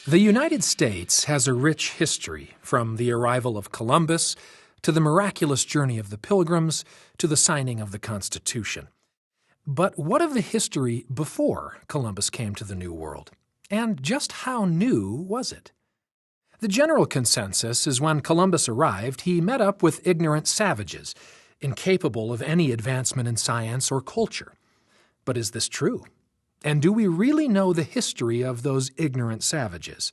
The United States has a rich history, from the arrival of Columbus to the miraculous journey of the Pilgrims to the signing of the Constitution. But what of the history before Columbus came to the New World? And just how new was it? The general consensus is when Columbus arrived, he met up with ignorant savages, incapable of any advancement in science or culture. But is this true? And do we really know the history of those ignorant savages?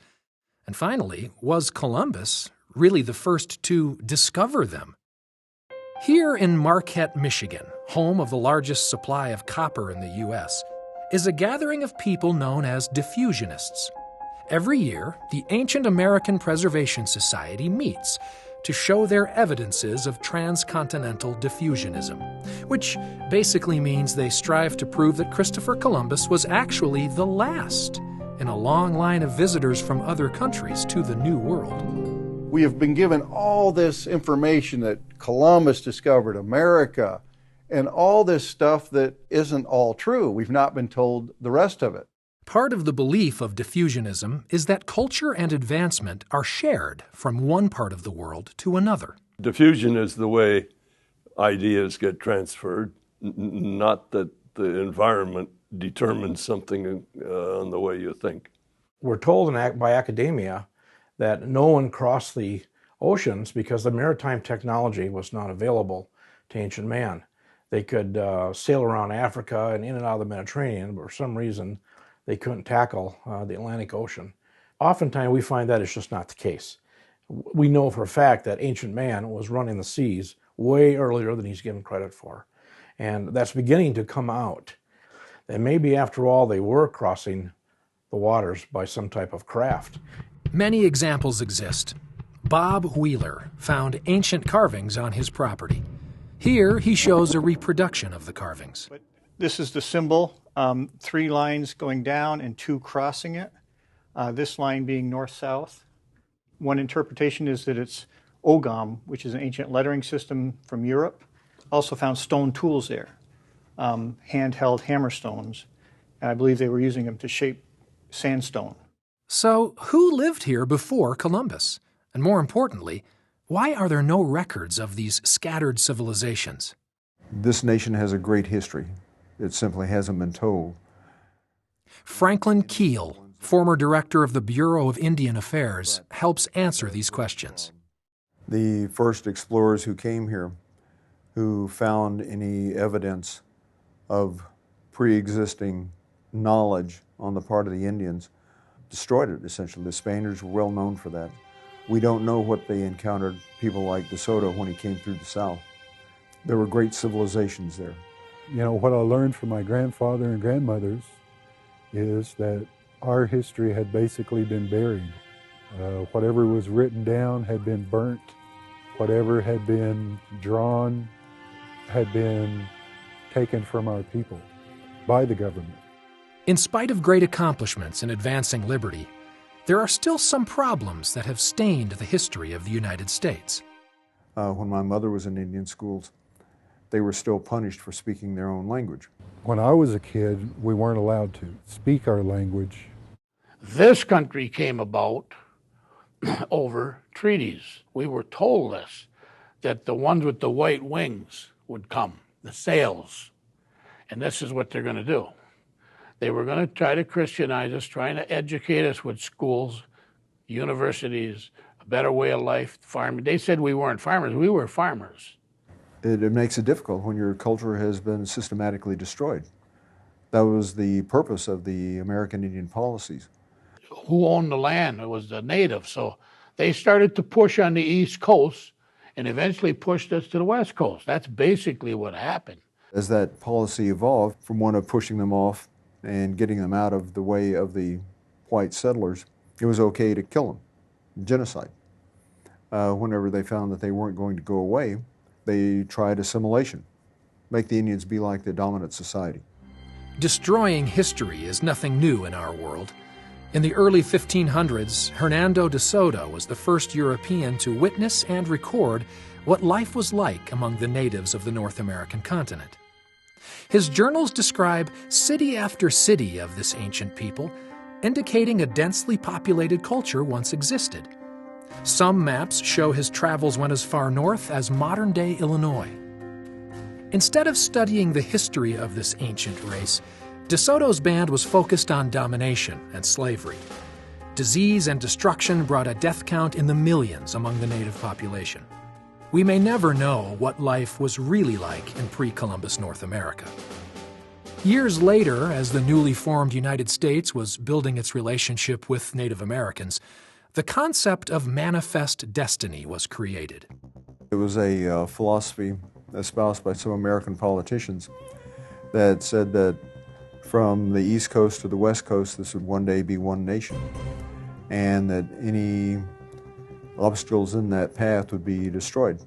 And finally, was Columbus really the first to discover them? Here in Marquette, Michigan, home of the largest supply of copper in the U.S., is a gathering of people known as diffusionists. Every year, the Ancient American Preservation Society meets to show their evidences of transcontinental diffusionism, which basically means they strive to prove that Christopher Columbus was actually the last in a long line of visitors from other countries to the New World. We have been given all this information that Columbus discovered America and all this stuff that isn't all true. We've not been told the rest of it. Part of the belief of diffusionism is that culture and advancement are shared from one part of the world to another. Diffusion is the way ideas get transferred, not that the environment determines something on the way you think. We're told by academia that no one crossed the oceans because the maritime technology was not available to ancient man. They could sail around Africa and in and out of the Mediterranean, but for some reason they couldn't tackle the Atlantic Ocean. Oftentimes we find that is just not the case. We know for a fact that ancient man was running the seas way earlier than he's given credit for. And that's beginning to come out. And maybe after all they were crossing the waters by some type of craft. Many examples exist. Bob Wheeler found ancient carvings on his property. Here he shows a reproduction of the carvings. This is the symbol, 3 lines going down and 2 crossing it, this line being north-south. One interpretation is that it's Ogam, which is an ancient lettering system from Europe. Also found stone tools there, handheld hammer stones, and I believe they were using them to shape sandstone. So who lived here before Columbus? And more importantly, why are there no records of these scattered civilizations? This nation has a great history. It simply hasn't been told. Franklin Keel, former director of the Bureau of Indian Affairs, helps answer these questions. The first explorers who came here, who found any evidence of pre-existing knowledge on the part of the Indians, destroyed it, essentially. The Spaniards were well known for that. We don't know what they encountered, people like De Soto, when he came through the South. There were great civilizations there. You know, what I learned from my grandfather and grandmothers is that our history had basically been buried. Whatever was written down had been burnt. Whatever had been drawn had been taken from our people by the government. In spite of great accomplishments in advancing liberty, there are still some problems that have stained the history of the United States. When my mother was in Indian schools, they were still punished for speaking their own language. When I was a kid, we weren't allowed to speak our language. This country came about over treaties. We were told this, that the ones with the white wings would come, the sails, and this is what they're going to do. They were going to try to Christianize us, trying to educate us with schools, universities, a better way of life, farming. They said we weren't farmers. We were farmers. It makes it difficult when your culture has been systematically destroyed. That was the purpose of the American Indian policies. Who owned the land? It was the natives. So they started to push on the East Coast and eventually pushed us to the West Coast. That's basically what happened. As that policy evolved from one of pushing them off and getting them out of the way of the white settlers, it was okay to kill them, genocide. Whenever they found that they weren't going to go away, they tried assimilation, make the Indians be like the dominant society. Destroying history is nothing new in our world. In the early 1500s, Hernando de Soto was the first European to witness and record what life was like among the natives of the North American continent. His journals describe city after city of this ancient people, indicating a densely populated culture once existed. Some maps show his travels went as far north as modern-day Illinois. Instead of studying the history of this ancient race, De Soto's band was focused on domination and slavery. Disease and destruction brought a death count in the millions among the native population. We may never know what life was really like in pre-Columbus North America. Years later, as the newly formed United States was building its relationship with Native Americans, the concept of manifest destiny was created. It was a philosophy espoused by some American politicians that said that from the East Coast to the West Coast, this would one day be one nation, and that any obstacles in that path would be destroyed.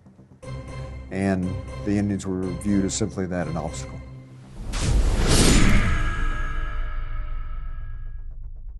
And the Indians were viewed as simply that, an obstacle.